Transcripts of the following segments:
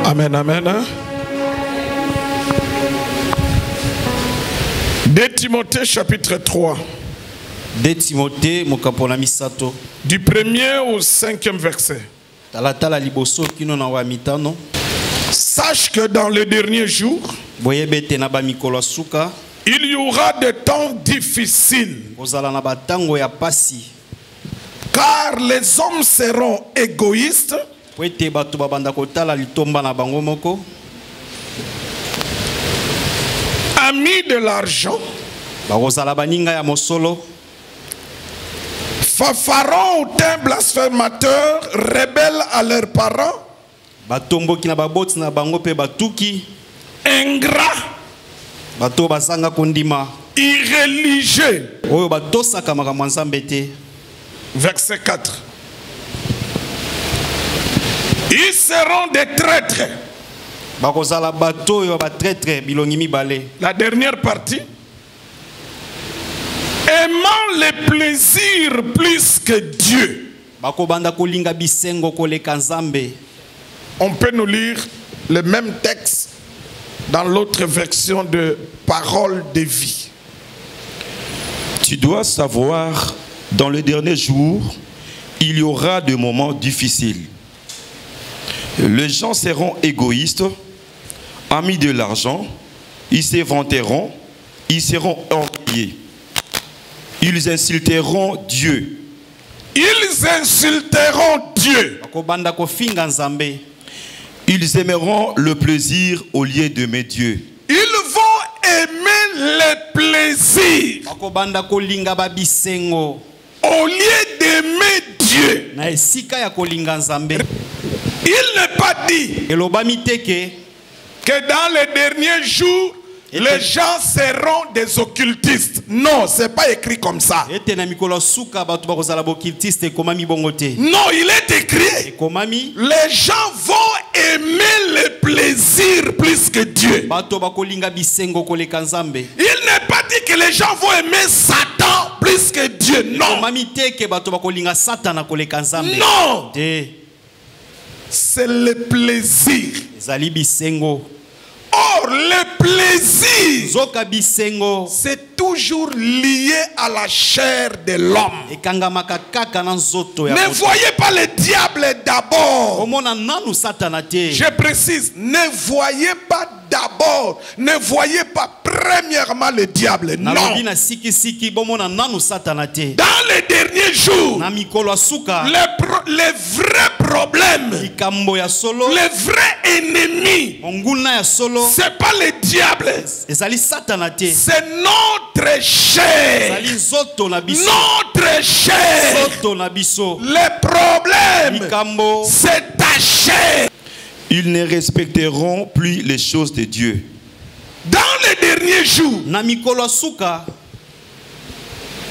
Amen, amen. 2 Timothée chapitre 3. 2 Timothée mokapona misato. Du 1er au 5e verset. Talatala liboso kino na wa mitano. Sache que dans les derniers jours, boyebete na ba mikolo suka, il y aura des temps difficiles. ozala na batango ya pasi. Car les hommes seront égoïstes, poete batu babanda kotala litomba na bango moko, amis de l'argent, bakozala baninga ya mosolo, fanfarons, hautains, blasphémateurs, rebelles à leurs parents, batomboki na baboti na bango pe batuki, ingrats, bato basanga kondima, irréligieux. oyo batosaka makambo nzambe te. Verset 4. Ils seront des traîtres. Bakozala bato yo ba traître bilongi mibale. La dernière partie. Aimant les plaisirs plus que Dieu. Bakobanda kolinga bisengo koleka nzambe. On peut nous lire le même texte dans l'autre version de Parole de vie. Tu dois savoir, dans les derniers jours, il y aura des moments difficiles. Les gens seront égoïstes, amis de l'argent, ils se vanteront, ils seront orgueilleux. Ils insulteront Dieu. Ils insulteront Dieu. Ils aimeront le plaisir au lieu d'aimer Dieu. Ils vont aimer les plaisirs au lieu d'aimer Dieu. Il n'est pas dit que dans les derniers jours, les gens seront des occultistes. Non, c'est pas écrit comme ça. Non, il est écrit, les gens vont aimer les plaisirs plus que Dieu. Il n'est pas dit que les gens vont aimer Satan plus que Dieu. Non. Non. C'est le plaisir. Or, le plaisir, c'est toujours lié à la chair de l'homme. Ne voyez pas le diable d'abord. Je précise, ne voyez pas d'abord, ne voyez pas premièrement le diable. Non. Dans les derniers jours, les vrais problèmes, les vrais ennemis, c'est pas le diable, c'est notre chair. Notre chair. Le problème, c'est ta chair. Ils ne respecteront plus les choses de Dieu. Dans les derniers jours,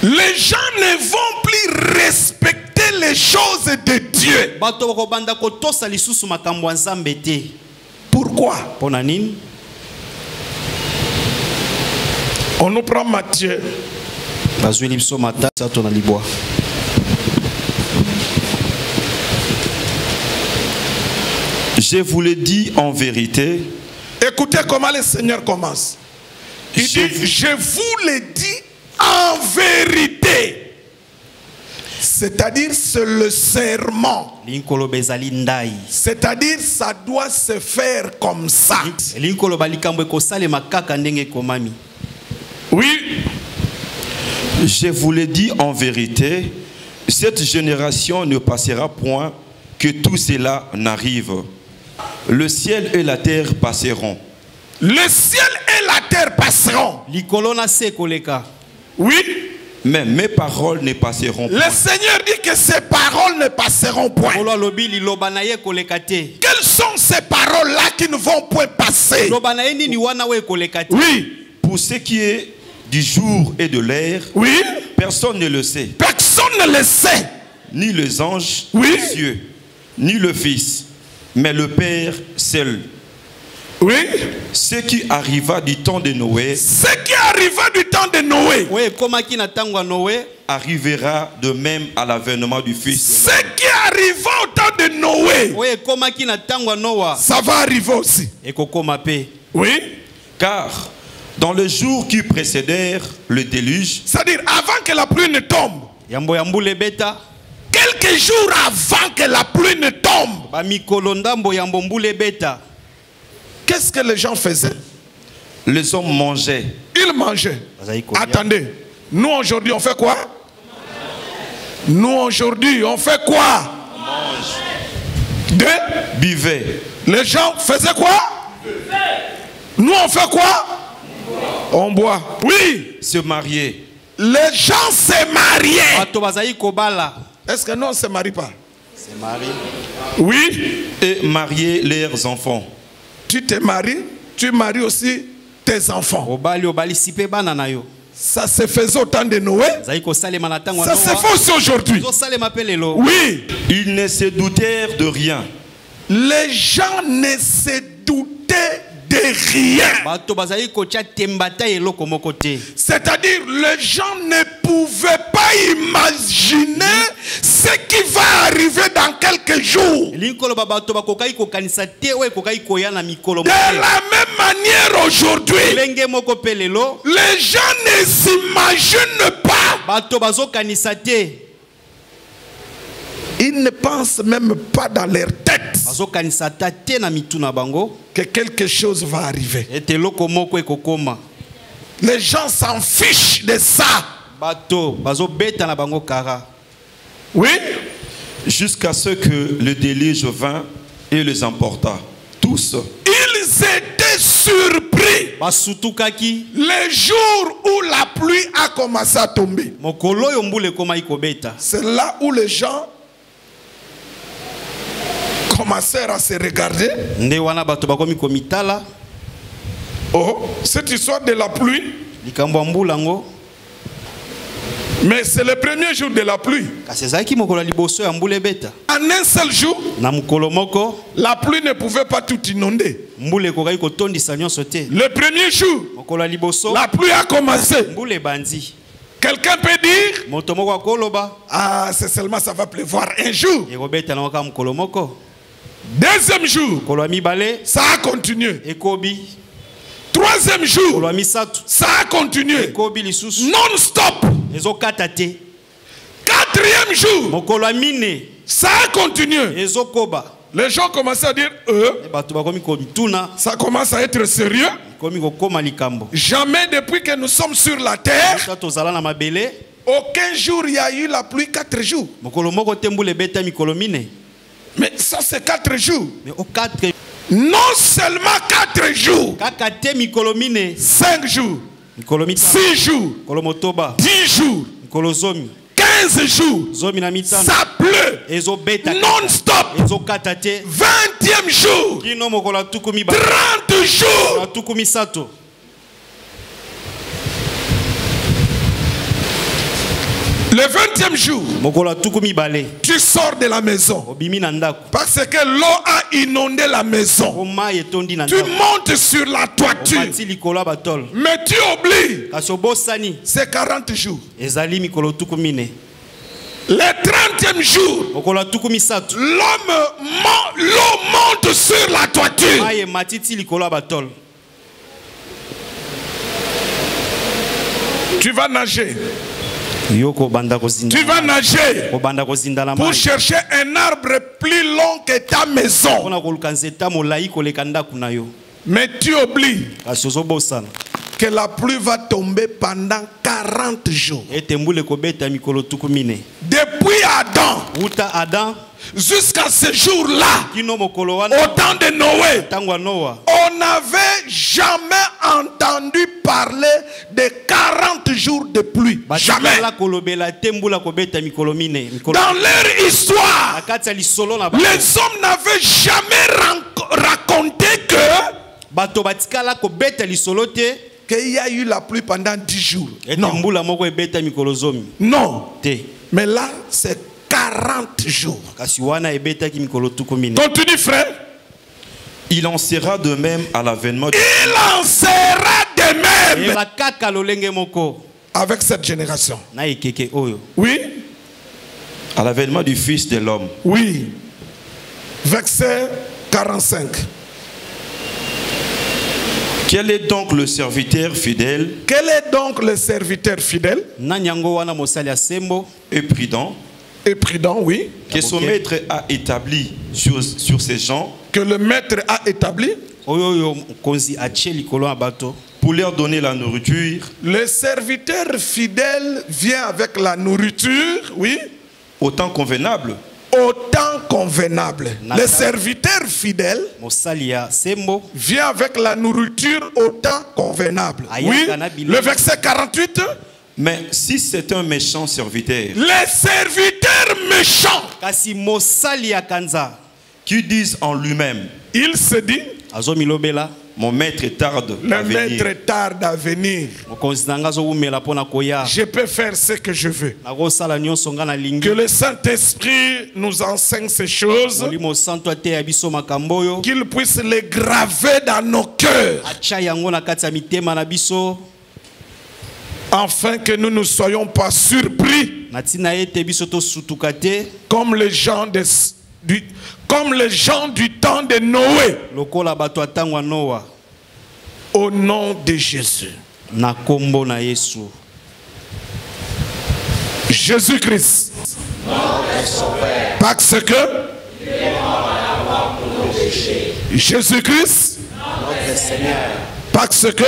les gens ne vont plus respecter les choses de Dieu. Pourquoi? On nous prend Matthieu. Je vous le dis en vérité. Écoutez comment le Seigneur commence. Il dit, je vous le dis en vérité. C'est-à-dire, c'est le serment. C'est-à-dire, ça doit se faire comme ça. Oui. Je vous le dis en vérité, cette génération ne passera point que tout cela n'arrive. Le ciel et la terre passeront. Le ciel et la terre passeront. Oui. Mais mes paroles ne passeront point. Le Seigneur dit que ces paroles ne passeront point. Quelles sont ces paroles-là qui ne vont point passer? Oui. Pour ce qui est du jour et de l'heure, oui, personne ne le sait. Personne ne le sait. Ni les anges oui, des cieux, ni le Fils, mais le Père seul. Oui. Ce qui arriva du temps de Noé Ce qui arriva du temps de Noé Oui, comment qui n'attend Noé arrivera de même à l'avènement du Fils. Ce qui arriva au temps de Noé, Oui, comment qui n'attend Noah ça va arriver aussi. et Kokoma P. Oui. Car dans les jours qui précédèrent le déluge, C'est-à-dire avant que la pluie ne tombe. Yambo Yambule Beta. Quelques jours avant que la pluie ne tombe. Ba Mikolondambo Yambo Mbule Beta. Qu'est-ce que les gens faisaient? les hommes mangeaient. Ils mangeaient. Attendez. Nous aujourd'hui on fait quoi? Nous aujourd'hui on fait quoi? Buvaient. Les gens faisaient quoi? Nous on fait quoi? On boit. Oui. Se marier. Les gens se mariaient. Est-ce que non, on ne se marie pas? Se marie. Oui. Et marier leurs enfants. Tu te maries, tu maries aussi tes enfants. Ça se faisait au temps de Noé. Ça se fait aussi aujourd'hui. Oui. Ils ne se doutèrent de rien. Les gens ne se doutaient de rien. C'est-à-dire, les gens ne pouvaient pas imaginer ce qui va arriver dans quelques jours. De la même manière aujourd'hui, les gens ne s'imaginent pas. Ils ne pensent même pas dans leur tête que quelque chose va arriver. Les gens s'en fichent de ça. Oui. Jusqu'à ce que le déluge vint et les emporta. Tous. Ils étaient surpris. Les jours où la pluie a commencé à tomber. C'est là où les gens commencèrent à se regarder. Oh, cette histoire de la pluie. Mais c'est le premier jour de la pluie. En un seul jour, la pluie ne pouvait pas tout inonder. Le premier jour, la pluie a commencé. Quelqu'un peut dire, ah, c'est seulement ça va pleuvoir un jour. Deuxième jour, ça a continué. Troisième jour, ça a continué. Non-stop. Quatrième jour, ça a continué. Les gens commencent à dire, ça commence à être sérieux. Jamais depuis que nous sommes sur la terre, aucun jour il y a eu la pluie 4 jours. Mais ça c'est 4 jours. Non seulement 4 jours. 5 jours. 6 jours. 10 jours. 15 jours. Ça pleut. Non-stop. 20e jour. 30 jours. Le 20e jour, tu sors de la maison parce que l'eau a inondé la maison. Tu montes sur la toiture, mais tu oublies, c'est 40 jours. Le 30e jour, l'eau monte sur la toiture. Tu vas nager. Tu vas nager pour chercher un arbre plus long que ta maison. Mais tu oublies que la pluie va tomber pendant 40 jours. Depuis Adam jusqu'à ce jour-là, au temps de Noé, on n'avait jamais entendu parler de 40 jours de pluie. Jamais. Dans leur histoire, les hommes n'avaient jamais raconté qu'il y a eu la pluie pendant 10 jours. Non. Non. Mais là, c'est 40 jours. Continue, frère. Il en sera de même à l'avènement du... Il en sera de même avec cette génération. Oui. À l'avènement du Fils de l'homme. Oui. Verset 45. Quel est donc le serviteur fidèle? Quel est donc le serviteur fidèle? Et prudent. Et prudent, oui. Que son maître a établi sur ces gens. Que le maître a établi. Pour leur donner la nourriture. Le serviteur fidèle vient avec la nourriture, oui. Au temps convenable. Au temps convenable. Le serviteur fidèle vient avec la nourriture au temps convenable. Oui. Le verset 48. Mais si c'est un méchant serviteur. Les serviteurs méchants. Qui disent en lui-même. Il se dit. Mon maître tarde à venir. Le maître tarde à venir. Je peux faire ce que je veux. Que le Saint-Esprit nous enseigne ces choses. Qu'il puisse les graver dans nos cœurs. Afin que nous ne soyons pas surpris. Comme les gens du temps de Noé. Au nom de Jésus. Jésus-Christ. Parce que Jésus-Christ. Parce que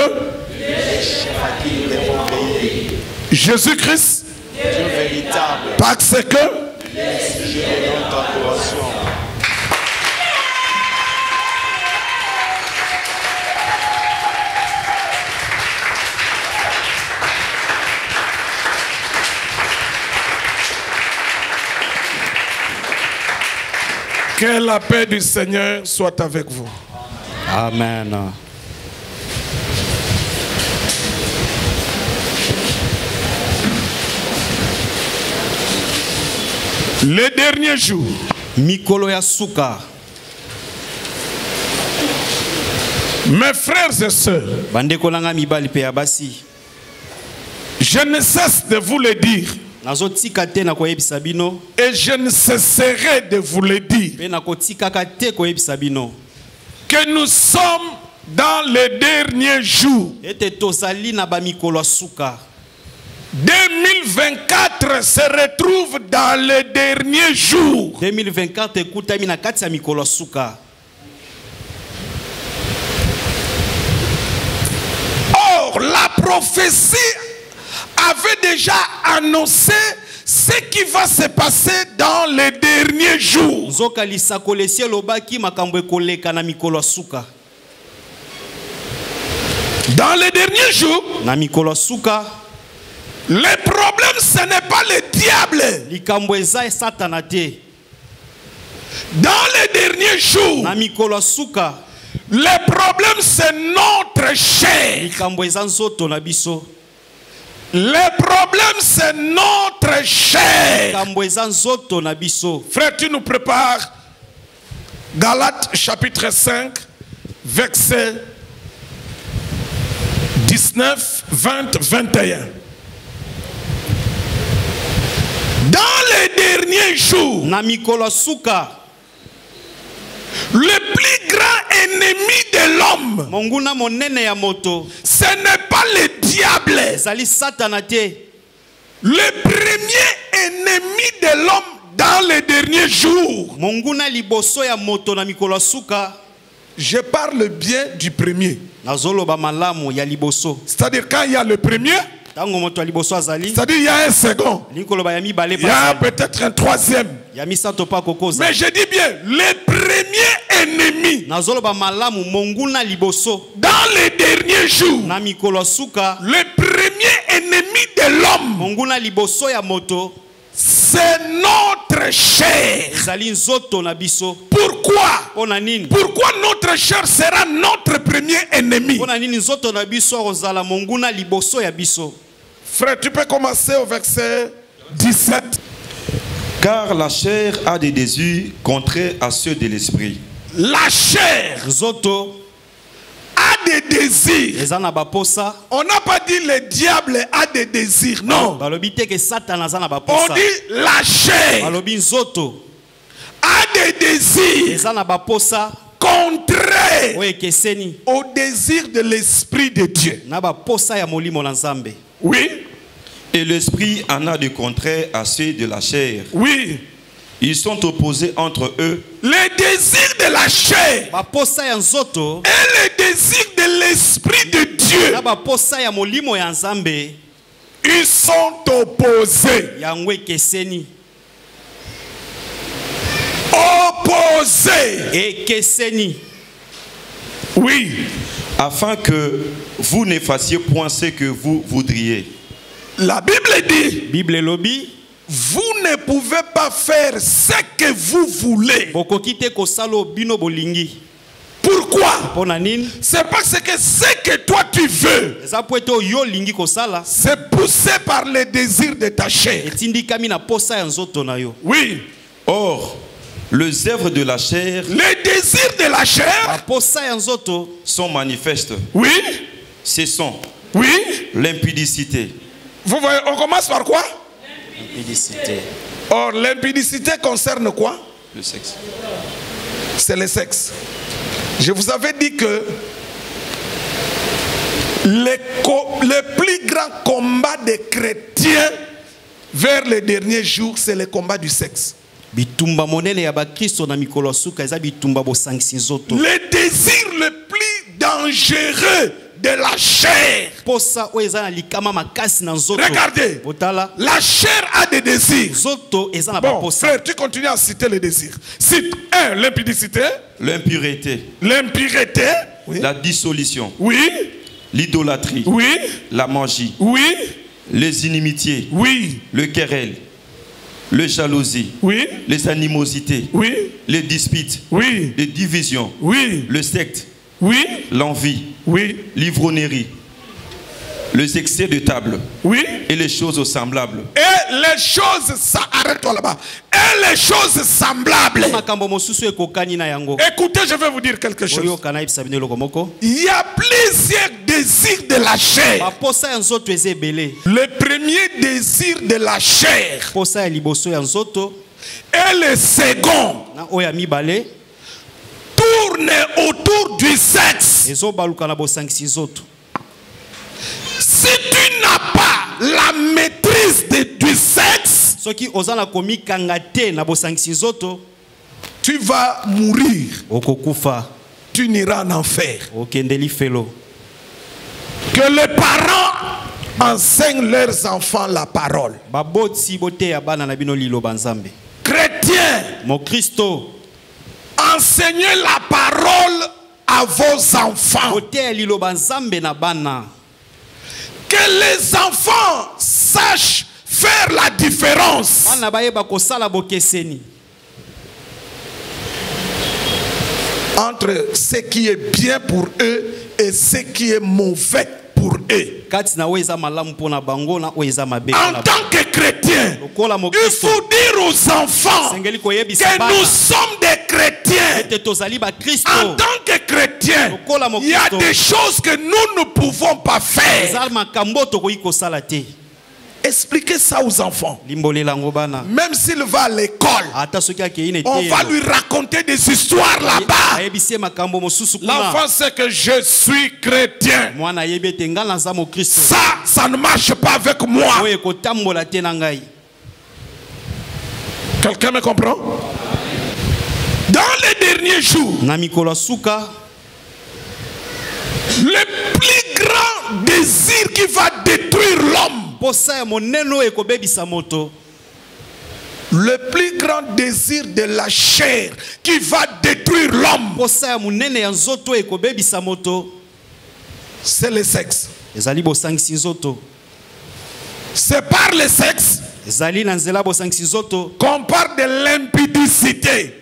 Jésus-Christ. Parce que que la paix du Seigneur soit avec vous. Amen. Les derniers jours. Mikolo ya suka. Mes frères et sœurs. Je ne cesse de vous le dire. Et je ne cesserai de vous le dire. Que nous sommes dans les derniers jours. 2024 se retrouve dans les derniers jours. 2024 Or, la prophétie avait déjà annoncé ce qui va se passer dans les derniers jours. Dans les derniers jours, le problème ce n'est pas le diable. Dans les derniers jours, le problème c'est notre chair. Le problème c'est notre chair. Frère, tu nous prépares Galates chapitre 5 verset 19, 20, 21. Dans les derniers jours, le plus grand ennemi de l'homme, ce n'est pas le diable. Le premier ennemi de l'homme dans les derniers jours. Je parle bien du premier. C'est-à-dire quand il y a le premier, c'est-à-dire il y a un second, il y a peut-être un troisième. Mais je dis bien, le premier ennemi dans les derniers jours, le premier ennemi de l'homme, c'est notre chair. Pourquoi? Pourquoi notre chair sera notre premier ennemi? Frère, tu peux commencer au verset 17. Car la chair a des désirs contraires à ceux de l'esprit. La chair a des désirs. On n'a pas dit le diable a des désirs. Non. On dit la chair a des désirs contraires au désir de l'Esprit de Dieu. Oui. Et l'Esprit en a de contraires à ceux de la chair. Oui. Ils sont opposés entre eux. Les désirs de la chair et les désirs de l'Esprit de Dieu, ils sont opposés. Opposés. Oui. Afin que vous ne fassiez point ce que vous voudriez. La Bible dit, vous ne pouvez pas faire ce que vous voulez. Pourquoi? C'est parce que ce que toi tu veux, c'est poussé par les désirs de ta chair. Oui. Or, les œuvres de la chair, les désirs de la chair sont manifestes. Oui. Ce sont, oui, l'impudicité. Vous voyez, on commence par quoi? L'impudicité. Or, l'impudicité concerne quoi? Le sexe. C'est le sexe. Je vous avais dit que le plus grand combat des chrétiens vers les derniers jours, c'est le combat du sexe. Le désir le plus dangereux de la chair. Regardez, la chair a des désirs. Bon, frère, tu continues à citer les désirs. Cite 1, l'impudicité. L'impureté. L'impureté. Oui. La dissolution. Oui. L'idolâtrie. Oui. La magie. Oui. Les inimitiés. Oui. Le querelle. Le jalousie. Oui. Les animosités. Oui. Les disputes. Oui. Les divisions. Oui. Le secte. Oui. L'envie. Oui. L'ivrognerie. Les excès de table. Oui. Et les choses semblables. Et les choses, arrête-toi là-bas. Et les choses semblables. Écoutez, je vais vous dire quelque chose. Il y a plusieurs désirs de la chair. Le premier désir de la chair et le second tourne autour du sexe. Si tu n'as pas la maîtrise du sexe, tu vas mourir. Tu n'iras en enfer. Que les parents enseignent leurs enfants la parole. Chrétiens, enseignez la parole à vos enfants. Que les enfants sachent faire la différence entre ce qui est bien pour eux et ce qui est mauvais pour eux. En tant que chrétien, il faut dire aux enfants que nous sommes des chrétiens. En tant que chrétien, il y a des choses que nous ne pouvons pas faire. Expliquez ça aux enfants. Même s'il va à l'école, on va lui raconter des histoires là-bas. L'enfant sait que je suis chrétien. Ça ne marche pas avec moi. Quelqu'un me comprend? Dans les derniers jours, le plus grand désir qui va détruire l'homme, le plus grand désir de la chair qui va détruire l'homme, c'est le sexe. C'est par le sexe qu'on parle de l'impudicité.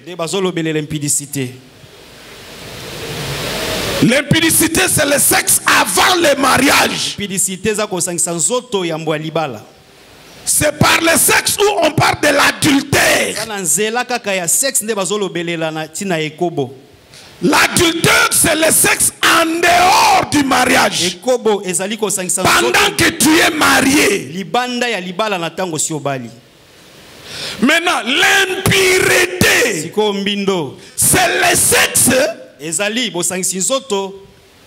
L'impudicité, c'est le sexe avant le mariage. C'est par le sexe où on parle de l'adultère. L'adultère, c'est le sexe en dehors du mariage. Pendant que tu es marié. Maintenant, l'impureté, c'est le sexe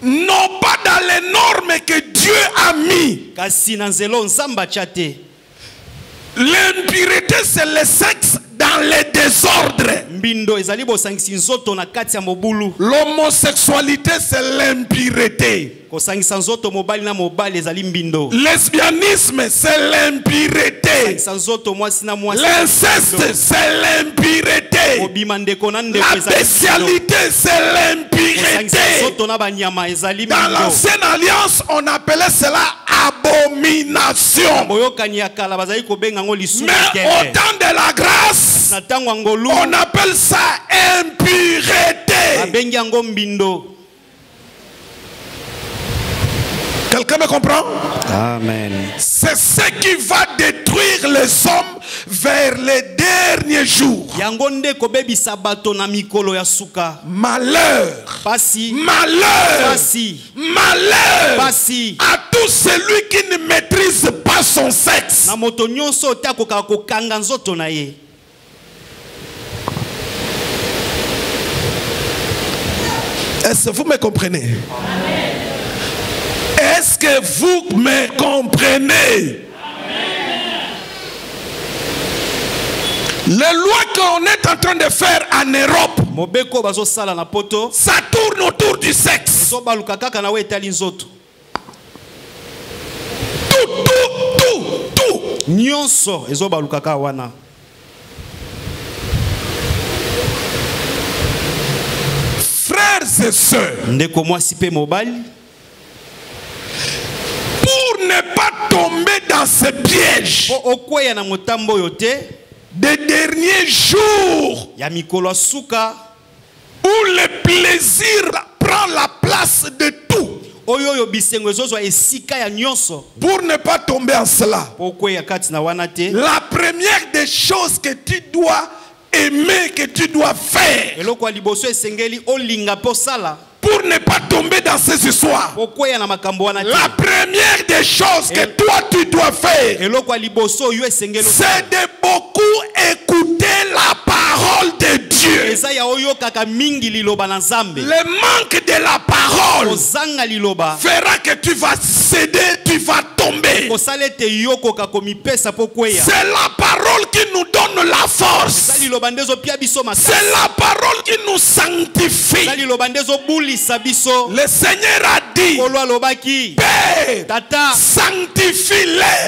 non pas dans les normes que Dieu a mis. L'impureté, c'est le sexe dans les désordres. L'homosexualité, c'est l'impureté. Lesbianisme, c'est l'impureté. L'inceste, c'est l'impureté. La bestialité, c'est l'impureté. Dans l'ancienne alliance, on appelait cela abomination. Mais au temps de la grâce, on appelle ça impureté. Quelqu'un me comprend? Amen. C'est ce qui va détruire les hommes vers les derniers jours. Malheur. Malheur. Malheur à tout celui qui ne maîtrise pas son sexe. Est-ce que vous me comprenez? Est-ce que vous me comprenez? Les lois qu'on est en train de faire en Europe, ça tourne autour du sexe. Tout. Frères et sœurs, pour ne pas tomber dans ce piège des derniers jours où le plaisir prend la place de tout, pour ne pas tomber en cela, la première des choses que tu dois aimer, que tu dois faire pour ne pas tomber dans ces histoires, la première des choses que toi tu dois faire, c'est de beaucoup écouter la parole de Dieu. Le manque de la parole fera que tu vas céder, tu vas tomber. C'est la parole qui nous donne la force. C'est la parole qui nous sanctifie. Le Seigneur a dit, Père, sanctifie-les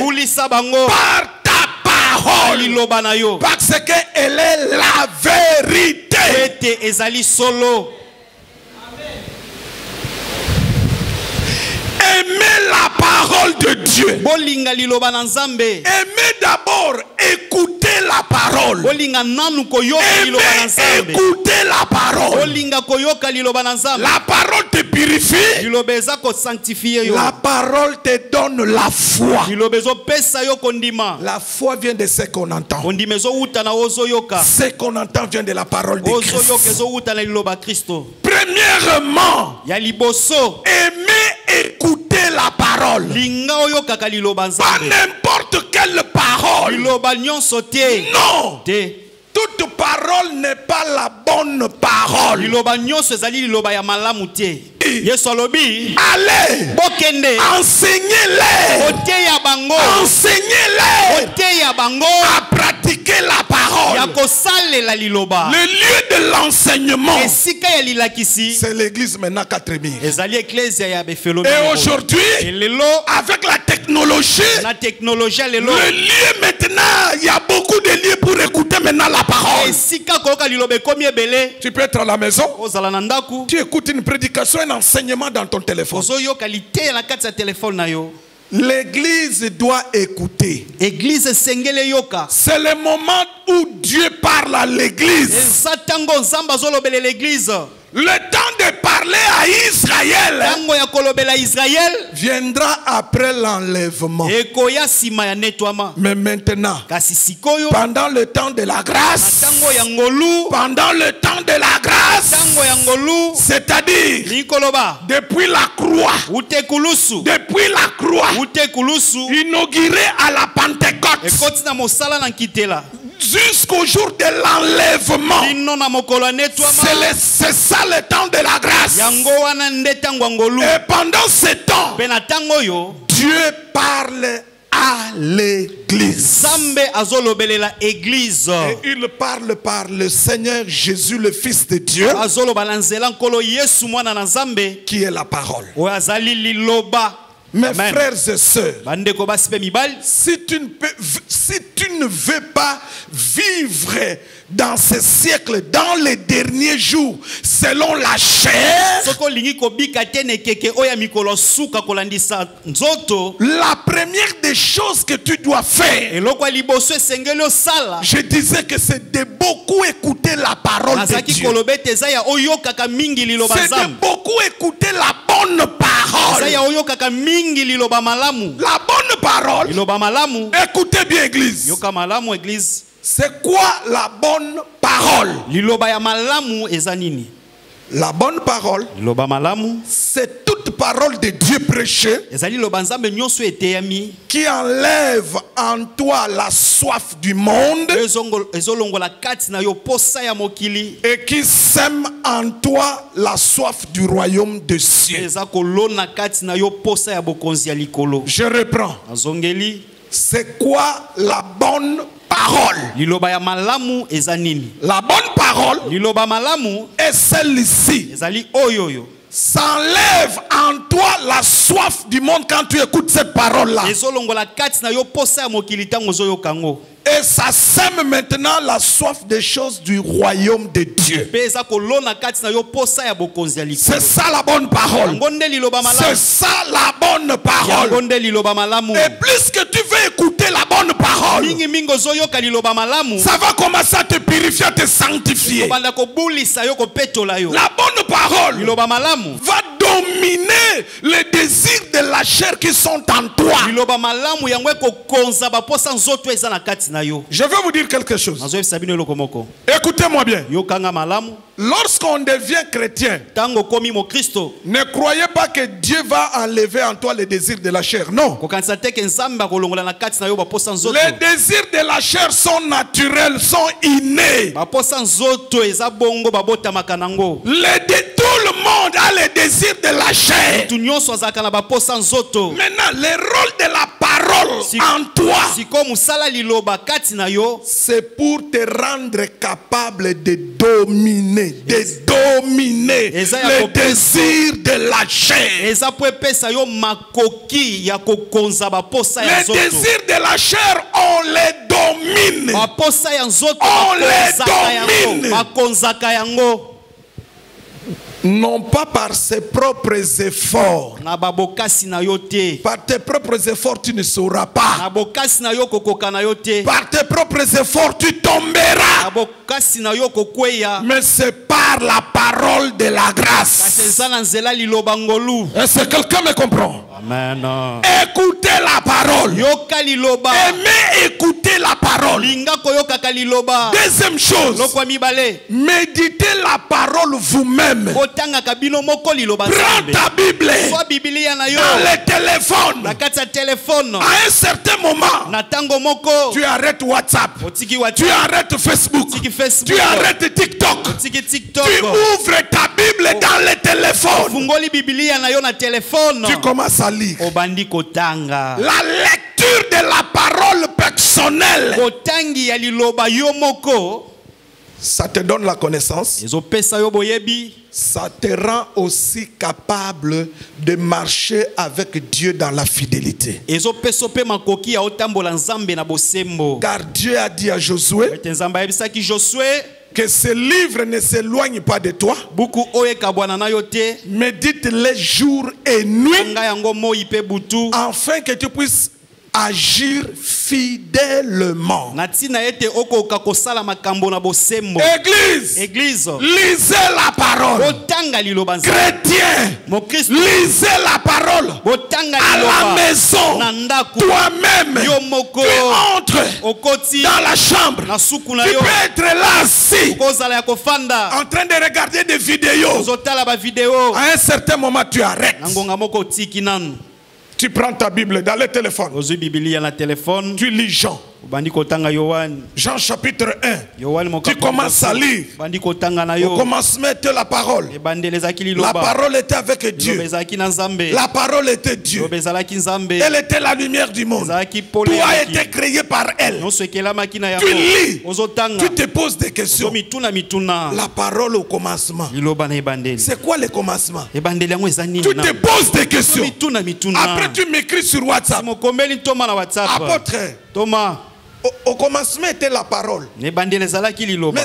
par ta parole, parce qu'elle est la vérité. Aimez la parole de Dieu. Aimez d'abord écouter la parole. Aimez écouter la parole. La parole te purifie. La parole te donne la foi. La foi vient de ce qu'on entend. Ce qu'on entend vient de la parole de Christ. Premièrement, aimez écouter la parole. Pas n'importe quelle parole. Non. Toute parole n'est pas la bonne parole. Allez, enseignez-les. Enseignez-les à pratiquer la parole. Le lieu de l'enseignement, c'est l'église maintenant 4000. Et aujourd'hui, avec la technologie, le lieu maintenant, il y a beaucoup de lieux pour écouter maintenant la parole. Tu peux être à la maison, tu écoutes une prédication, un enseignement dans ton téléphone. L'église doit écouter. C'est le moment où Dieu parle à l'église. Le temps de parler parler à Israël viendra après l'enlèvement. Mais maintenant, pendant le temps de la grâce, pendant le temps de la grâce, c'est-à-dire depuis la croix, inaugurée à la Pentecôte, jusqu'au jour de l'enlèvement, c'est ça le temps de la grâce. Et pendant ce temps, Dieu parle à l'église. Et il parle par le Seigneur Jésus, le Fils de Dieu, qui est la parole. Mes frères et sœurs, si tu ne veux pas vivre dans ce siècle, dans les derniers jours, selon la chair, la première des choses que tu dois faire, je disais que c'est de beaucoup écouter la parole de Dieu. C'est de beaucoup écouter la bonne parole. La bonne parole. Écoutez bien, Église. C'est quoi la bonne parole? La bonne parole, c'est toute parole de Dieu prêchée qui enlève en toi la soif du monde et qui sème en toi la soif du royaume de cieux. Je reprends. C'est quoi la bonne parole? La bonne parole est celle-ci. Ça enlève en toi la soif du monde quand tu écoutes cette parole-là. Et ça sème maintenant la soif des choses du royaume de Dieu. C'est ça la bonne parole. C'est ça la bonne parole. Et plus que tu veux écouter la bonne parole, ça va commencer à te purifier, à te sanctifier. La bonne parole va dominer les désirs de la chair qui sont en toi. Je vais vous dire quelque chose. Écoutez-moi bien. Lorsqu'on devient chrétien, ne croyez pas que Dieu va enlever en toi les désirs de la chair. Non. Les désirs de la chair sont naturels, sont innés. Tout le monde a les désirs de la chair. Maintenant, le rôle de la parole en toi, c'est pour te rendre capable de dominer les désirs de la chair. Les désirs de la chair, on les domine. On les domine. Non pas par ses propres efforts. Par tes propres efforts, tu ne sauras pas. Par tes propres efforts, tu tomberas. Mais c'est par la parole de la grâce. Est-ce que quelqu'un me comprend? Amen. Écoutez la parole. Aimez écouter la parole. Deuxième chose, méditez la parole vous-même. Prends ta Bible dans le téléphone. À un certain moment, tu arrêtes WhatsApp, tu arrêtes Facebook, tu arrêtes TikTok. Tu ouvres ta Bible dans le téléphone. Tu commences à lire. La lecture de la parole personnelle, ça te donne la connaissance. Ça te rend aussi capable de marcher avec Dieu dans la fidélité. Car Dieu a dit à Josué que ce livre ne s'éloigne pas de toi. Médite les jours et nuits afin que tu puisses agir fidèlement. Église, lisez la parole. Chrétien, lisez la parole. À la maison, toi-même, tu entres dans la chambre. Tu peux être là assis, en train de regarder des vidéos. À un certain moment, tu arrêtes. Tu prends ta Bible dans le téléphone. Tu lis Jean. Jean chapitre 1. Tu commences à lire. Au commencement était la parole. La parole était avec Dieu. La parole était Dieu. Elle était la lumière du monde. Tout a été créé par elle. Tu lis. Tu te poses des questions. La parole au commencement. C'est quoi le commencement? Tu te poses des questions. Après tu m'écris sur WhatsApp. Apôtre Thomas. Au commencement était la parole. Mais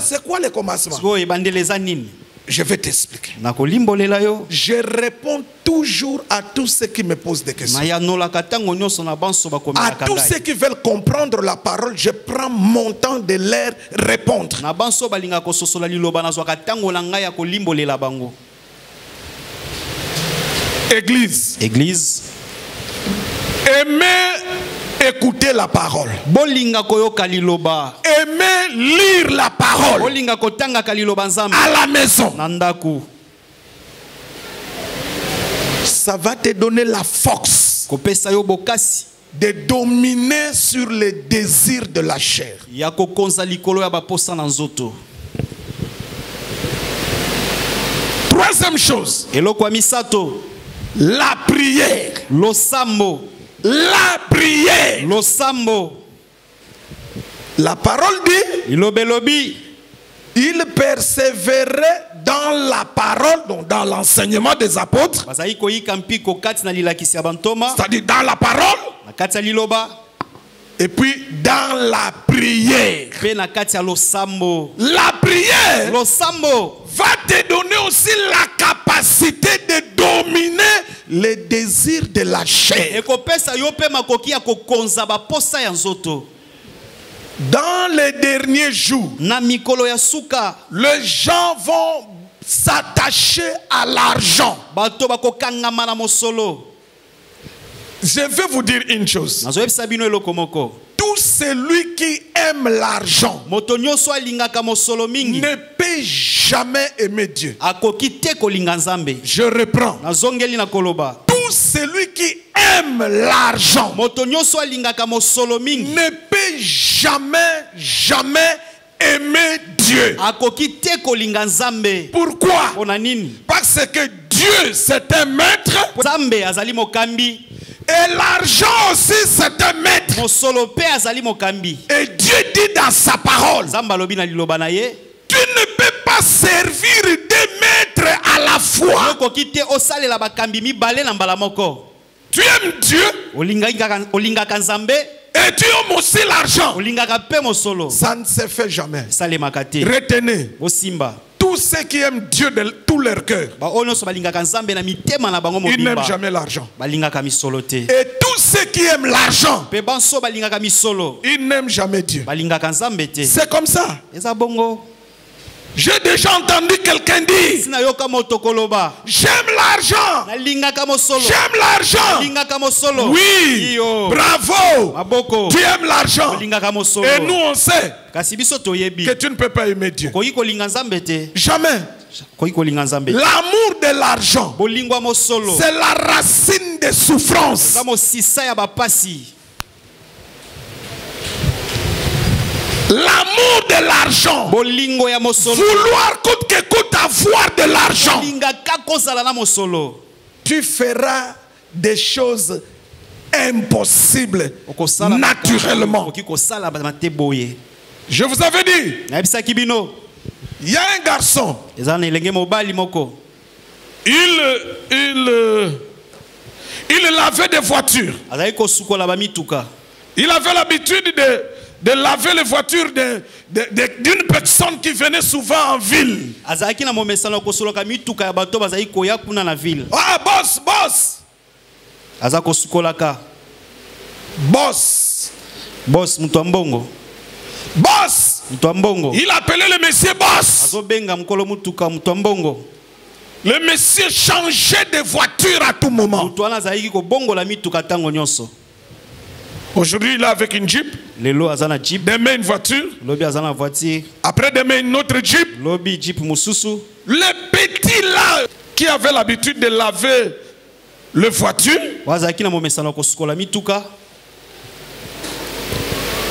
c'est quoi le commencement? Je vais t'expliquer. Je réponds toujours à tous ceux qui me posent des questions. À tous ceux qui veulent comprendre la parole, je prends mon temps de leur répondre. Église. Aimez écouter la parole. Aimez lire la parole. À la maison. Ça va te donner la force de dominer sur les désirs de la chair. Troisième chose. La prière. La prière. La parole dit, il persévérait dans la parole, donc dans l'enseignement des apôtres, c'est-à-dire dans la parole, et puis dans la prière. La prière va te donner aussi la capacité de dominer les désirs de la chair. Dans les derniers jours, les gens vont s'attacher à l'argent. Je vais vous dire une chose. Tout celui qui aime l'argent ne peut jamais aimer Dieu. Je reprends. Tout celui qui aime l'argent ne peut jamais aimer Dieu. Pourquoi? Parce que Dieu c'est un maître. Et l'argent aussi c'est un maître. Et Dieu dit dans sa parole, tu ne peux pas servir deux maîtres à la fois. Tu aimes Dieu et tu aimes aussi l'argent. Ça ne se fait jamais. Retenez. Tous ceux qui aiment Dieu de tout leur cœur, ils n'aiment jamais l'argent. Et tous ceux qui aiment l'argent, ils n'aiment jamais Dieu. C'est comme ça. J'ai déjà entendu quelqu'un dire, j'aime l'argent. J'aime l'argent. Oui, bravo. Tu aimes l'argent. Et nous on sait que tu ne peux pas aimer Dieu. Jamais. L'amour de l'argent, c'est la racine des souffrances. L'amour de l'argent, vouloir coûte que coûte avoir de l'argent, tu feras des choses impossibles naturellement. Je vous avais dit, il y a un garçon, il lavait des voitures. Il avait l'habitude de laver les voitures d'une personne qui venait souvent en ville. Ah, boss. Boss. Boss Mutambongo. Boss. Mutambongo. Il appelait le monsieur boss. Azobenga mkolo mutuka Mutambongo. Le monsieur changeait de voiture à tout moment. Mutuana zaiki ko bongo la mituka tango nyonso. Aujourd'hui, il est avec une Jeep. Lelo azana Jeep. Demain, une voiture. Lobi azana voiture. Après demain, une autre Jeep. Lobi Jeep mususu. Le petit là, qui avait l'habitude de laver le voiture. Wazaki na momesana ko sukola mituka.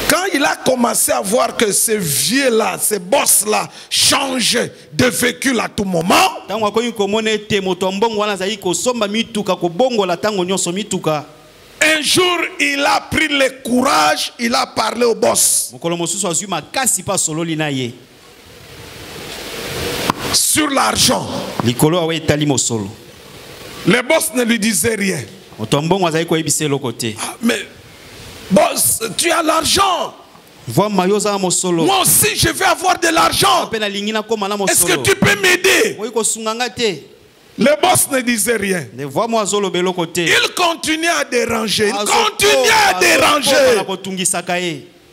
Quand il a commencé à voir que ces vieux-là, ces boss-là, changeaient de véhicule à tout moment. Un jour, il a pris le courage, il a parlé au boss. Sur l'argent. Le boss ne lui disait rien. Ah, mais boss, tu as l'argent. Moi aussi, je vais avoir de l'argent. Est-ce que tu peux m'aider? Le boss ne disait rien. Il continuait à déranger. Il continuait à déranger.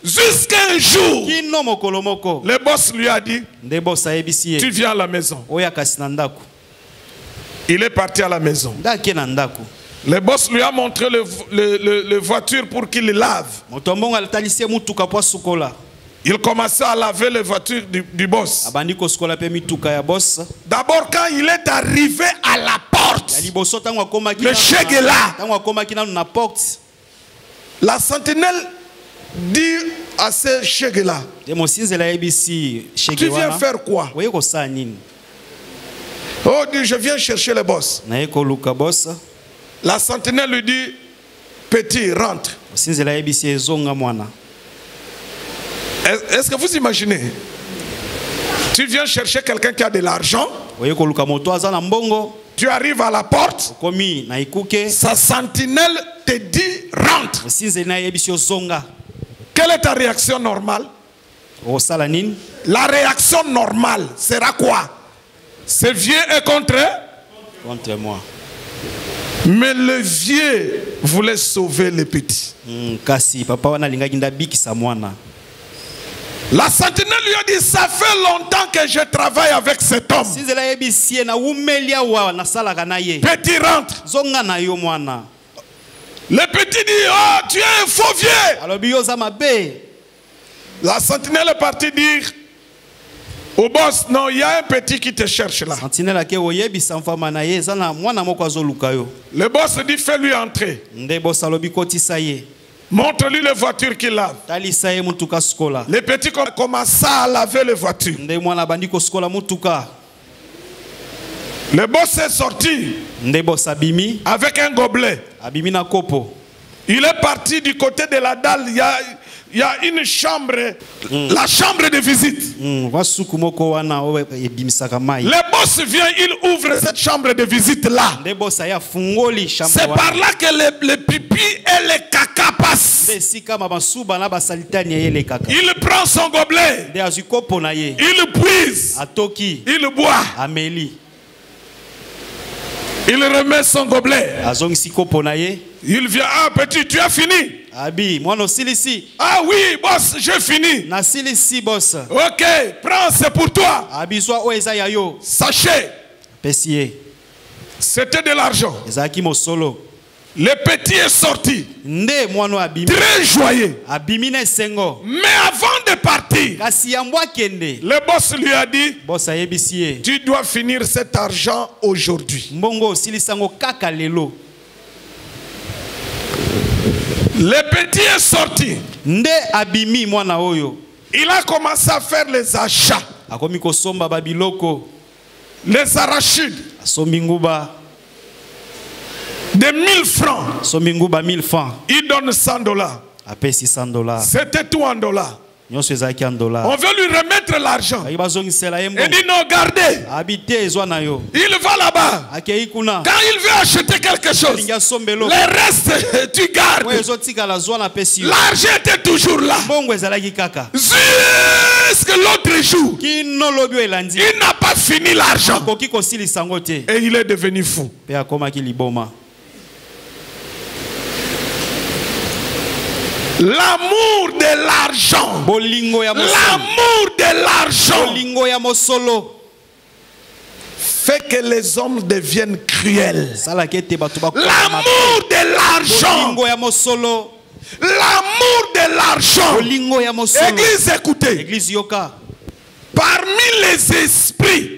Jusqu'à un jour, le boss lui a dit, tu viens à la maison. Il est parti à la maison. Le boss lui a montré le voiture pour qu'il le lave. Il commençait à laver les voitures du boss. D'abord, quand il est arrivé à la porte, le chèque est là. La sentinelle dit à ce chèque-là, tu viens faire quoi? Oh, dit, je viens chercher le boss. La sentinelle lui dit, petit, rentre. Est-ce que vous imaginez? Tu viens chercher quelqu'un qui a de l'argent. Tu arrives à la porte. Sa sentinelle te dit, rentre. Quelle est ta réaction normale? La réaction normale sera quoi? Ce vieux est contre moi. Mais le vieux voulait sauver le petit. La sentinelle lui a dit, ça fait longtemps que je travaille avec cet homme. Petit rentre. Le petit dit, oh, tu es un faux vieux. La sentinelle est partie dire au boss, non, il y a un petit qui te cherche là. Le boss dit, fais-lui entrer. Montre-lui les voitures qu'il lave. Le petit commença à laver les voitures. Le boss est sorti avec un gobelet. Il est parti du côté de la dalle. Il y a une chambre, la chambre de visite. Le boss vient, il ouvre cette chambre de visite là. C'est par là que le pipi et le caca passent. Il prend son gobelet. Il puise. Il boit. Il remet son gobelet. Il vient, ah petit, tu as fini? Ah oui, boss, j'ai fini. Ok, prends, c'est pour toi. Sachez, c'était de l'argent. Le petit est sorti, très joyeux. Mais avant de partir, le boss lui a dit, tu dois finir cet argent aujourd'hui. Le petit est sorti. Il a commencé à faire les achats. Les arachides. De 1000 francs. Il donne $100. C'était tout en dollars. On veut lui remettre l'argent. Il dit non, gardez. Il va là-bas. Quand il veut acheter quelque chose, le reste, tu gardes. L'argent était toujours là. Jusqu'à l'autre jour, il n'a pas fini l'argent. Et il est devenu fou. L'amour de l'argent. L'amour de l'argent fait que les hommes deviennent cruels. L'amour de l'argent. L'amour de l'argent. Église, écoutez. Parmi les esprits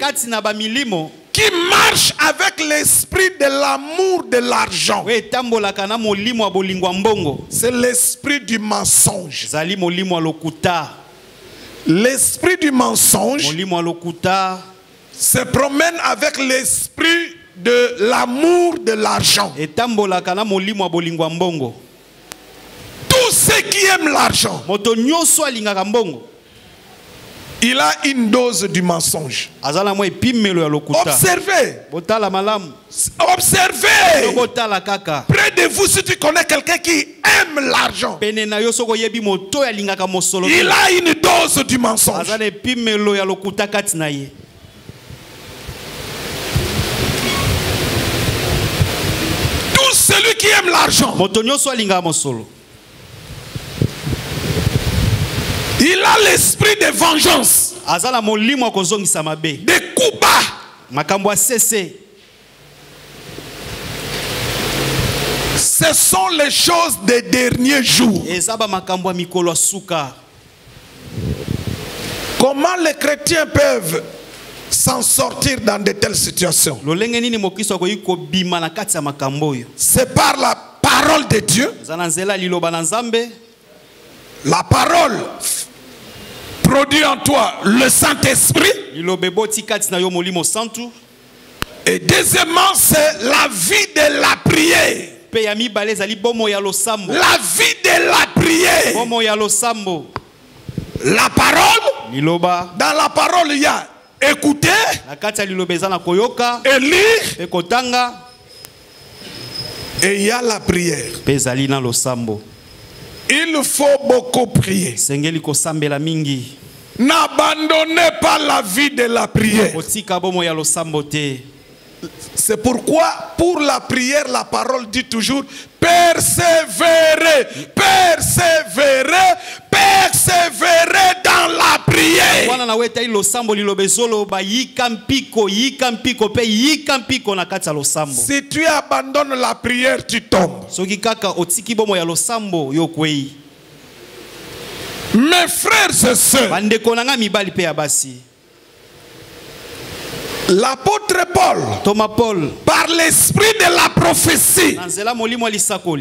qui marchent avec l'esprit de l'amour de l'argent, c'est l'esprit du mensonge. L'esprit du mensonge se promène avec l'esprit de l'amour de l'argent. Tous ceux qui aiment l'argent, il a une dose du mensonge. Observez. Observez. Près de vous, si tu connais quelqu'un qui aime l'argent, il a une dose du mensonge. Tout celui qui aime l'argent, il a l'esprit de vengeance, de coups bas. Ce sont les choses des derniers jours. Comment les chrétiens peuvent s'en sortir dans de telles situations? C'est par la parole de Dieu. La parole produit en toi le Saint-Esprit. Et deuxièmement, c'est la vie de la prière. La vie de la prière. La parole. Dans la parole, il y a écouter et lire. Et il y a la prière. Il faut beaucoup prier. N'abandonnez pas la vie de la prière. C'est pourquoi pour la prière, la parole dit toujours persévérer, persévérer, persévérer dans la prière. Si tu abandonnes la prière, tu tombes. Mes frères et sœurs, l'apôtre Paul, par l'esprit de la prophétie,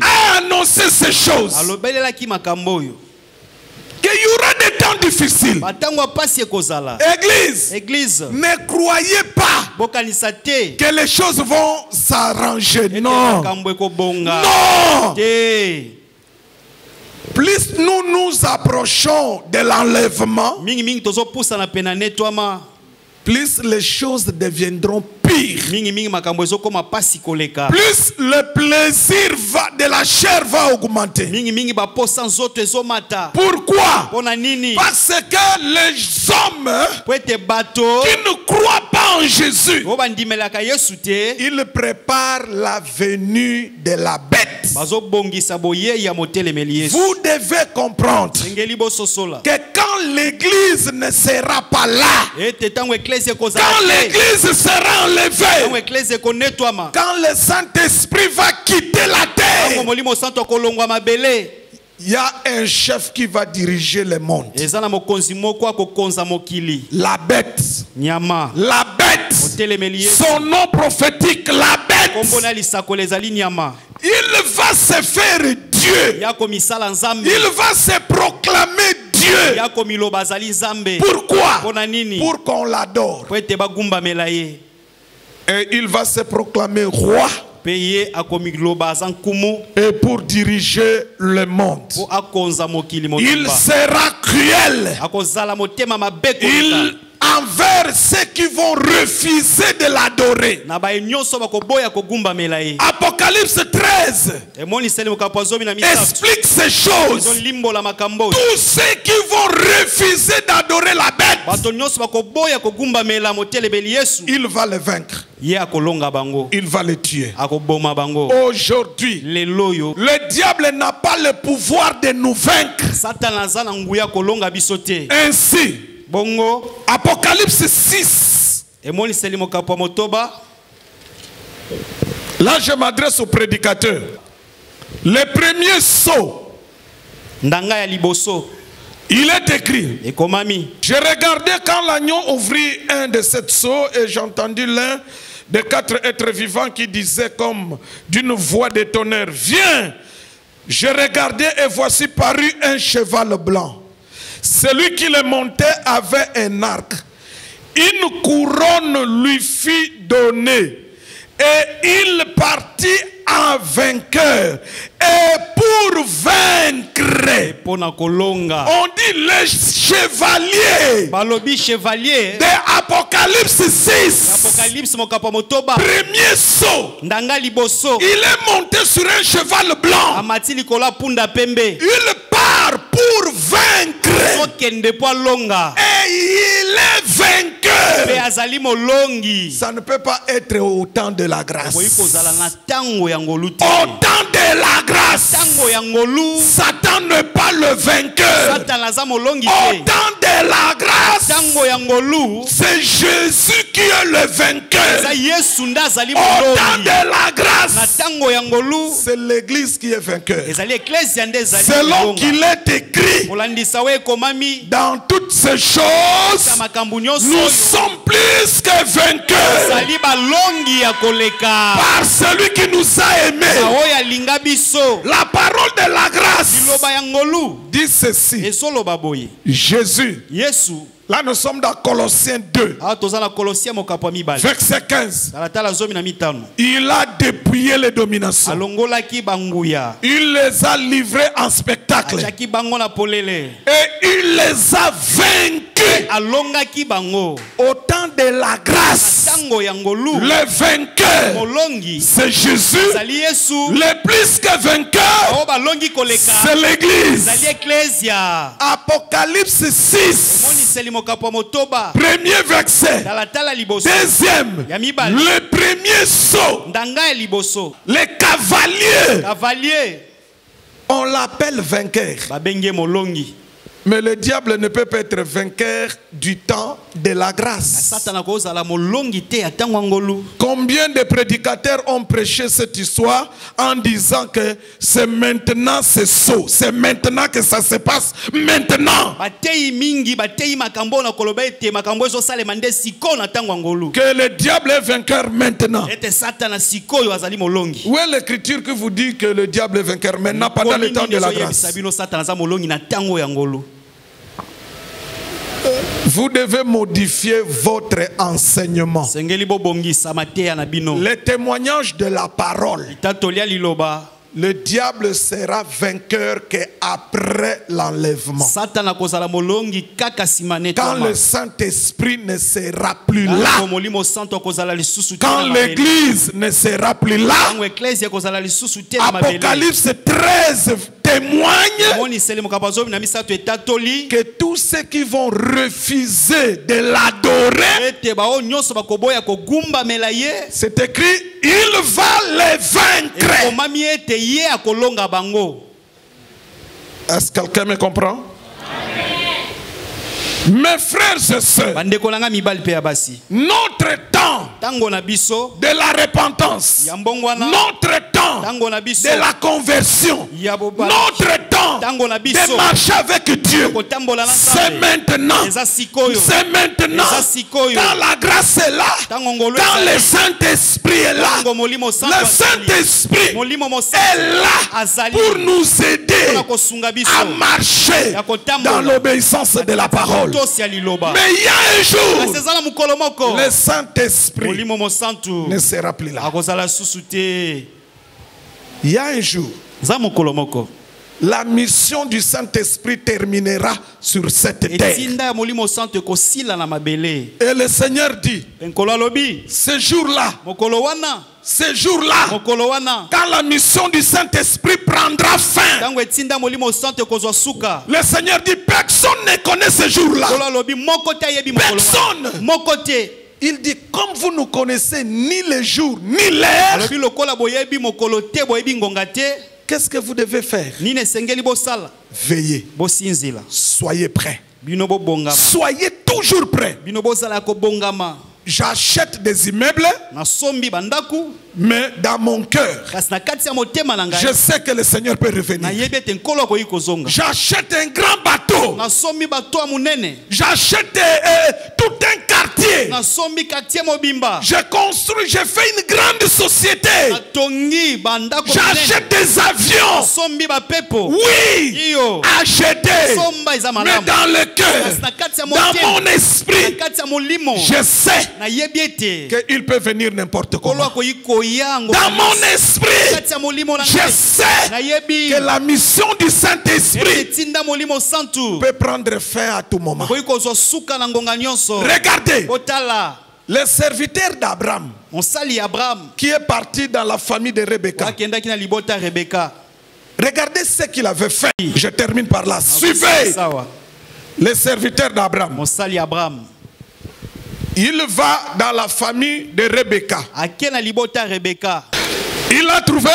a annoncé ces choses. Qu'il y aura des temps difficiles. Église, ne croyez pas que les choses vont s'arranger. Non. Non. Plus nous nous approchons de l'enlèvement, plus les choses deviendront pires. Plus le plaisir de la chair va augmenter. Pourquoi? Parce que les hommes qui ne croient pas en Jésus, ils préparent la venue de la bête. Vous devez comprendre que quand l'église ne sera pas là, quand l'église sera enlevée, quand le Saint-Esprit va quitter la terre, il y a un chef qui va diriger le monde. La bête. La bête. Son nom prophétique, la bête. Il va se faire Dieu. Il va se proclamer Dieu. Pourquoi? Pour qu'on l'adore. Et il va se proclamer roi. Et pour diriger le monde. Il sera cruel. envers ceux qui vont refuser de l'adorer. Apocalypse 13 explique ces choses. Tous ceux qui vont refuser d'adorer la bête, il va les vaincre. Il va les tuer. Aujourd'hui, le diable n'a pas le pouvoir de nous vaincre. Ainsi, Apocalypse 6. Là, je m'adresse au prédicateur. Le premier sceau, il est écrit. J'ai regardé quand l'agneau ouvrit un de ces sceaux et j'ai entendu l'un des 4 êtres vivants qui disait comme d'une voix de tonnerre, viens. Je regardais et voici parut un cheval blanc. Celui qui le montait avait un arc. Une couronne lui fut donnée. Et il partit en vainqueur. Et pour vaincre, on dit le chevalier de Apocalypse 6. Premier saut. Il est monté sur un cheval blanc. Il part pour vaincre. Et il est vainqueur. Ça ne peut pas être au temps de la grâce. Au temps de la grâce, Satan n'est pas le vainqueur. Au temps de la grâce, c'est Jésus qui est le vainqueur. Au temps de la grâce, c'est l'église qui est vainqueur. Selon qu'il est écrit, dans toutes ces choses, nous sommes plus que vainqueurs par celui qui nous a aimés. La parole de la grâce dit ceci. Jésus. Là nous sommes dans Colossiens 2. Verset 15. Il a dépouillé les dominations. Il les a livrés en spectacle. Et il les a vaincus. Au temps de la grâce, le vainqueur, c'est Jésus. Le plus que vainqueur, c'est l'église. Apocalypse 6. Premier verset. Deuxième. Le premier saut. Les cavaliers. On l'appelle vainqueur. Mais le diable ne peut pas être vainqueur du temps de la grâce. Combien de prédicateurs ont prêché cette histoire en disant que c'est maintenant, c'est saut. C'est maintenant que ça se passe. Maintenant. Que le diable est vainqueur maintenant. Où est l'écriture qui vous dit que le diable est vainqueur maintenant pendant le temps de la grâce? Vous devez modifier votre enseignement. Les témoignages de la parole. Le diable sera vainqueur qu'après l'enlèvement. Quand le Saint-Esprit ne sera plus là. Quand l'église ne sera plus là. Apocalypse 13 témoigne que tous ceux qui vont refuser de l'adorer, c'est écrit, il va les vaincre. Est-ce que quelqu'un me comprend? Mes frères et sœurs, notre temps de la repentance, notre temps de la conversion, notre temps de marcher avec Dieu, c'est maintenant. C'est maintenant. Quand la grâce est là, quand le Saint-Esprit est là, le Saint-Esprit est là pour nous aider à marcher dans l'obéissance de la parole. Mais il y a un jour, le Saint-Esprit ne sera plus là. Il y a un jour, La mission du Saint-Esprit terminera sur cette terre. Et le Seigneur dit, ce jour-là, quand la mission du Saint-Esprit prendra fin, le Seigneur dit, personne ne connaît ce jour-là. Personne. Il dit, comme vous ne connaissez ni le jour, ni l'heure, qu'est-ce que vous devez faire? Veillez. Soyez prêts. Soyez toujours prêts. J'achète des immeubles, mais dans mon cœur, je sais que le Seigneur peut revenir. J'achète un grand bateau. J'achète tout un quartier. Je construis, je fais une grande société. J'achète des avions. Oui, acheter. Mais dans le cœur, dans mon esprit, je sais qu'il peut venir n'importe comment. Dans mon esprit, je sais que la mission du Saint-Esprit peut prendre fin à tout moment. Regardez, le serviteur d'Abraham qui est parti dans la famille de Rebecca. Regardez ce qu'il avait fait. Je termine par là. Suivez le serviteur d'Abraham. Il va dans la famille de Rebecca. Il l'a trouvé?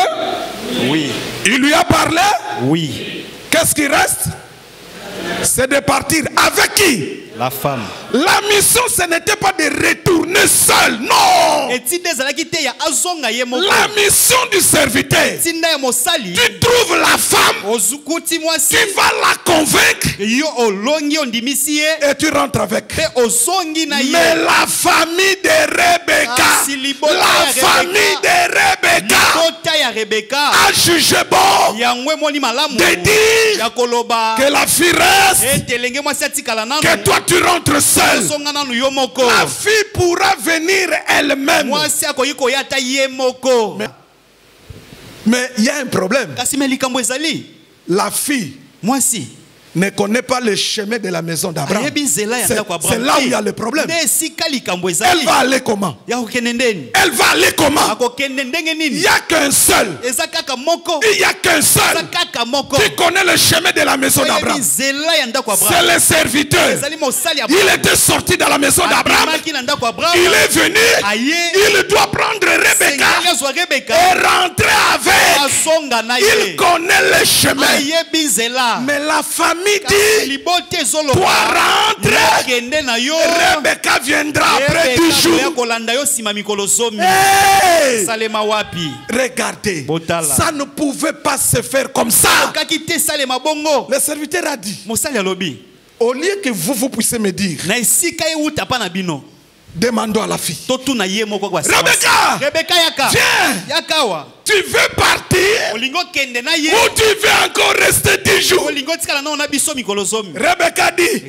Oui. Il lui a parlé? Oui. Qu'est-ce qui reste? C'est de partir. Avec qui? La femme. La mission, ce n'était pas de retourner seul. Non. La mission du serviteur. Tu trouves la femme. Tu vas la convaincre. Et tu rentres avec. Mais la famille de Rebecca. La famille de Rebecca a jugé bon de dire que la fille reste. Que toi tu rentres seul. La fille pourra venir elle-même. Mais il y a un problème. La fille ne connaît pas le chemin de la maison d'Abraham. C'est là où il y a le problème. Elle va aller comment? Elle va aller comment? Il n'y a qu'un seul. Il n'y a qu'un seul qui connaît le chemin de la maison d'Abraham. C'est le serviteur. Il était sorti de la maison d'Abraham. Il est venu. Il doit prendre Rebecca et rentrer avec. Il connaît le chemin. Mais la famille dit, toi rentre. Rebecca viendra après 10 jours. Hey! Regardez, ça ne pouvait pas se faire comme ça. Le serviteur a dit, au lieu que vous puissiez me dire, demandons à la fille. Rebecca, viens. Tu veux partir ou tu veux encore rester 10 jours? Rebecca dit,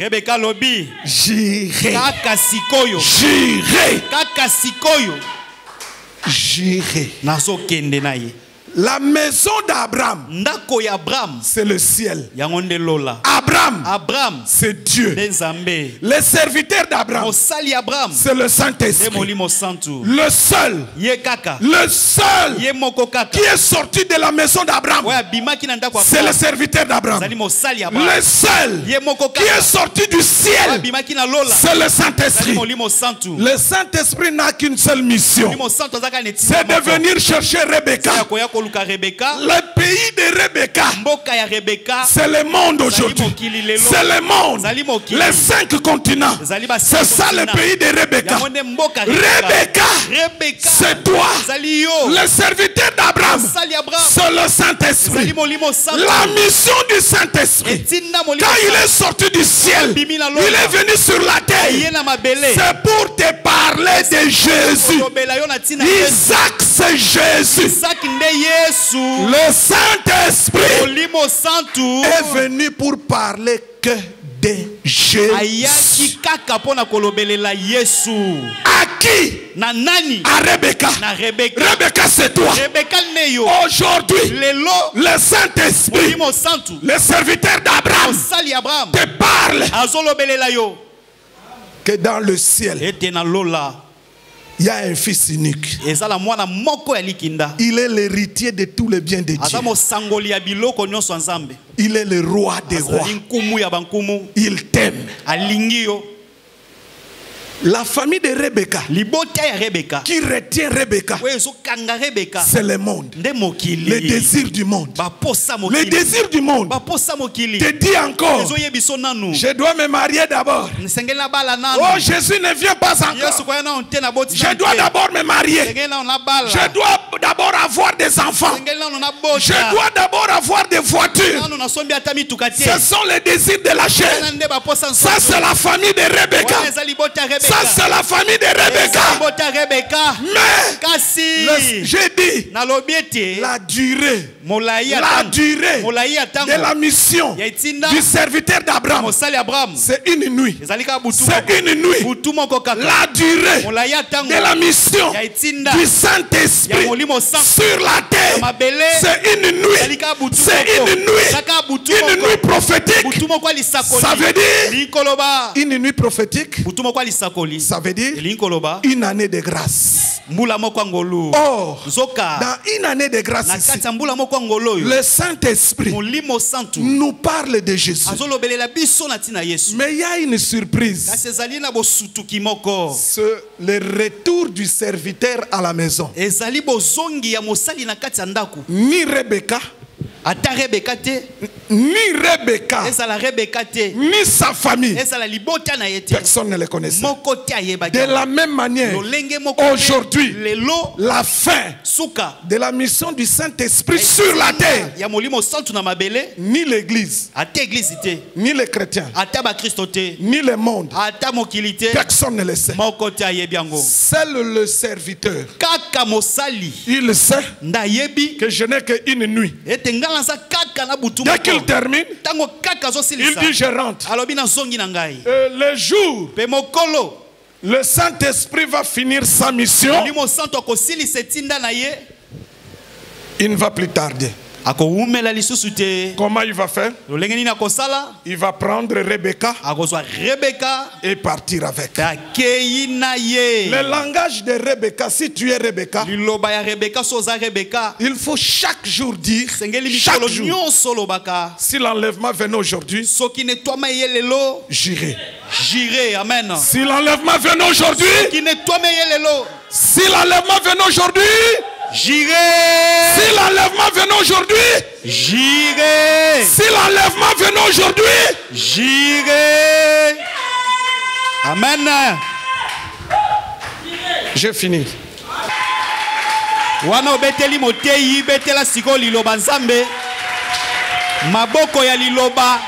j'irai. La maison d'Abraham, c'est le ciel. Abraham, c'est Dieu. Le serviteur d'Abraham, c'est le Saint-Esprit. Le seul qui est sorti de la maison d'Abraham, c'est le serviteur d'Abraham. Le seul qui est sorti du ciel, c'est le Saint-Esprit. Le Saint-Esprit n'a qu'une seule mission, c'est de venir chercher Rebecca. Le pays de Rebecca, c'est le monde aujourd'hui. C'est le monde. Les 5 continents. C'est ça le pays de Rebecca. Rebecca, c'est toi. Le serviteur d'Abraham, c'est le Saint-Esprit. La mission du Saint-Esprit, quand il est sorti du ciel, il est venu sur la terre. C'est pour te parler de Jésus. Isaac, c'est Jésus. Le Saint-Esprit est venu pour parler que de Jésus. À qui? À Rebecca. Rebecca, c'est toi. Aujourd'hui, le Saint-Esprit, le serviteur d'Abraham, te parle que dans le ciel, il y a un fils unique. Il est l'héritier de tous les biens de Dieu. Il est le roi des rois. Il t'aime. La famille de Rebecca, qui retient Rebecca, c'est le monde, le désir du monde. Le désir du monde te dit encore, je dois me marier d'abord. Oh, Jésus ne vient pas encore. Je dois d'abord me marier. Je dois d'abord avoir des enfants. Je dois d'abord avoir des voitures. Ce sont les désirs de la chair. Ça, c'est la famille de Rebecca. Ça, c'est la famille de Rebecca. Mais j'ai dit la durée de la mission du serviteur d'Abraham, c'est une nuit. C'est une nuit. La durée de la mission du Saint-Esprit sur la terre, c'est une nuit. C'est une nuit prophétique. Ça veut dire une nuit prophétique. Ça veut dire une année de grâce. Or, dans une année de grâce ici, le Saint-Esprit nous parle de Jésus. Mais il y a une surprise. C'est le retour du serviteur à la maison. Ni Rebecca, ni Rebecca, ni sa famille, personne ne les connaissait. De la même manière, aujourd'hui, la fin de la mission du Saint-Esprit sur la terre, ni l'Église, ni les chrétiens, ni le monde, personne ne le sait. Seul le serviteur, il sait que je n'ai qu'une nuit. Dès qu'il termine, il dit je rentre. Le jour, le Saint-Esprit va finir sa mission, il ne va plus tarder. Comment il va faire? Il va prendre Rebecca et partir avec. Le langage de Rebecca, si tu es Rebecca, il faut chaque jour dire, chaque jour, si l'enlèvement venait aujourd'hui, j'irai. J'irai, amen. Si l'enlèvement venait aujourd'hui, si l'enlèvement venait aujourd'hui, j'irai. Si l'enlèvement venait aujourd'hui, j'irai. Si l'enlèvement venait aujourd'hui, j'irai. Amen. J'ai fini. Wana obeteli motei betela siko liloba nzambe. Maboko ya liloba.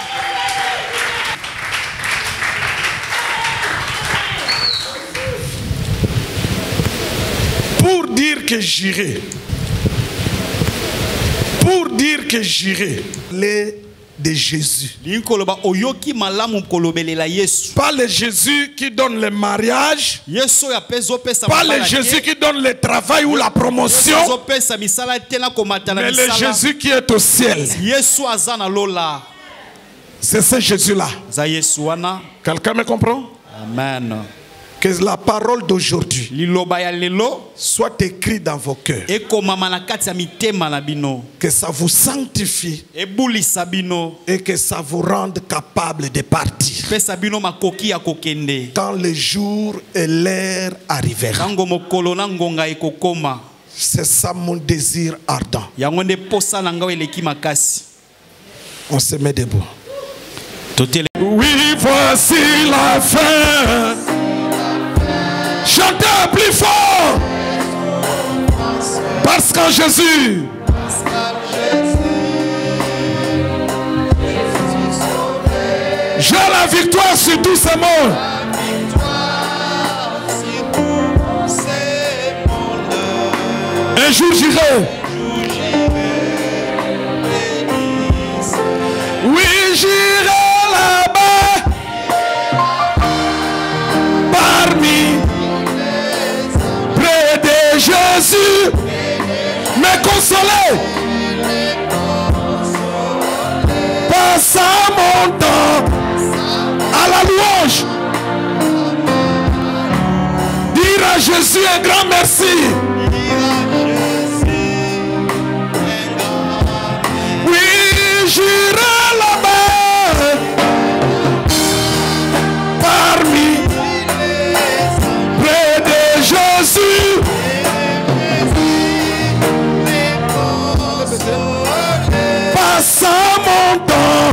Pour dire que j'irai. Pour dire que j'irai. Les de Jésus. Pas le Jésus qui donne le mariage. Pas le Jésus qui donne le travail ou la promotion. Mais le Jésus qui est au ciel. C'est ce Jésus-là. Quelqu'un me comprend? Amen. Que la parole d'aujourd'hui soit écrite dans vos cœurs. Que ça vous sanctifie et que ça vous rende capable de partir quand le jour et l'heure arriveront. C'est ça mon désir ardent. On se met debout. Oui, voici la fin. Chantez plus fort. Parce qu'en Jésus, j'ai la victoire sur tous ces mondes. Un jour j'irai. Oui, j'irai là-bas. Parmi Jésus, mais consolé. Passe mon temps à la louange. Dire à Jésus un grand merci. Oui, j'irai là-bas parmi près de Jésus. Passe mon temps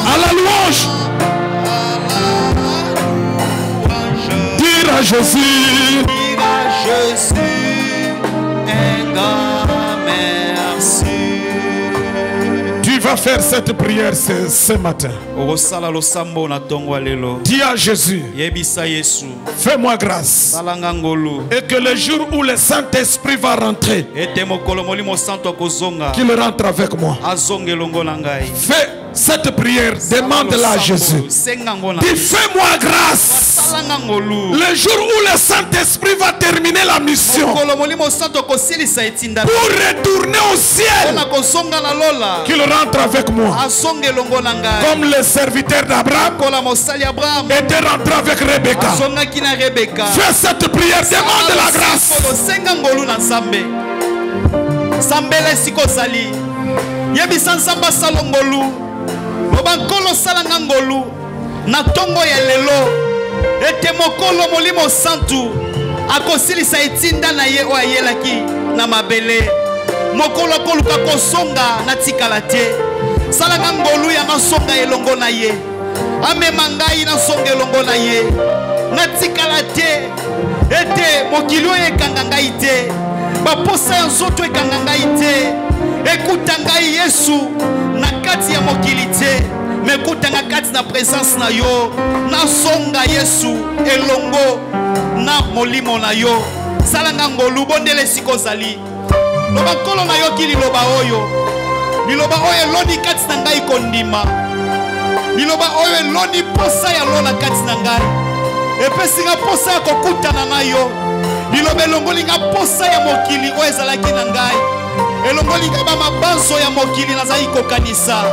à la louange. Dire à Jésus, un grand merci. Tu vas faire cette prière ce matin. Dis à Jésus, fais-moi grâce. Et que le jour où le Saint-Esprit va rentrer, qu'il rentre avec moi. Fais cette prière, demande-la à Jésus. Dis, fais-moi grâce. Le jour où le Saint-Esprit va terminer la mission pour retourner au ciel, qu'il rentre avec moi. Comme le serviteur d'Abraham était rentré avec Rebecca. Fais cette prière, demande la grâce. Na tongo ya lelo ete mokolo molimo santu akosilisa etinda na ye o ayelaki na mabele mokolo koluka kosonga na tikala te salanga ngolu ya masonga elongo na ye amema ngai na songa elongo na ye na tikala te ete mokili oyo ekanga ngai te baposa ya nzoto ekanga ngai te ekuta ngai Yesu na kati ya mokili te mekutanga kati na présence na yo na songa Yesu elongo na molimo na yo salanga ngolu bondele sikozali loba kolo na yo kili loba oyo liloba oyo eloni kati na ngai kondima liloba oyo eloni posa ya lola kati na ngai epesi nga posa ya kokutana na yo liloba elongoli nga posa ya mokili oyo ezalaki na ngai elongoli nga bamabanso ya mokili nazali kokanisa.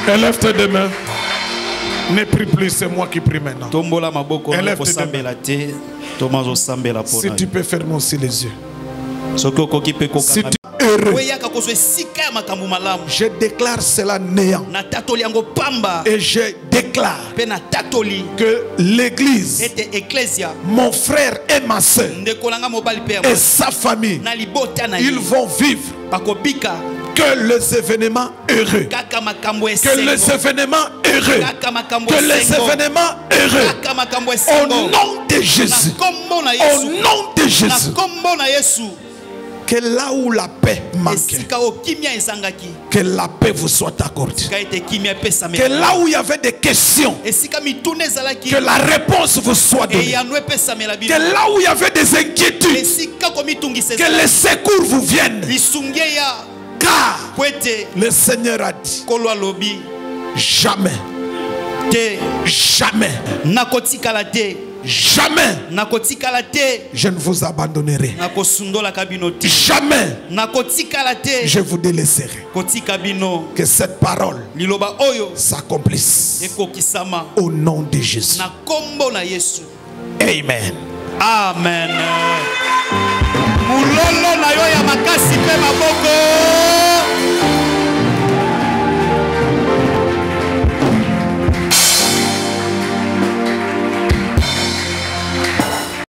Élève tes deux mains. Ne prie plus, c'est moi qui prie maintenant. Élève tes deux mains. Si tu peux fermer aussi les yeux. Si tu es heureux, je déclare cela néant. Et je déclare que l'église, mon frère et ma soeur et sa famille, ils vont vivre que les événements heureux, que les événements heureux, que les événements heureux, au nom de Jésus, au nom de Jésus. Que là où la paix manquait, que la paix vous soit accordée. Que là où il y avait des questions, que la réponse vous soit donnée. Que là où il y avait des inquiétudes, que les secours vous viennent. Car le Seigneur a dit, jamais, jamais, jamais je ne vous abandonnerai. Jamais je vous délaisserai. Que cette parole s'accomplisse au nom de Jésus. Amen. Amen.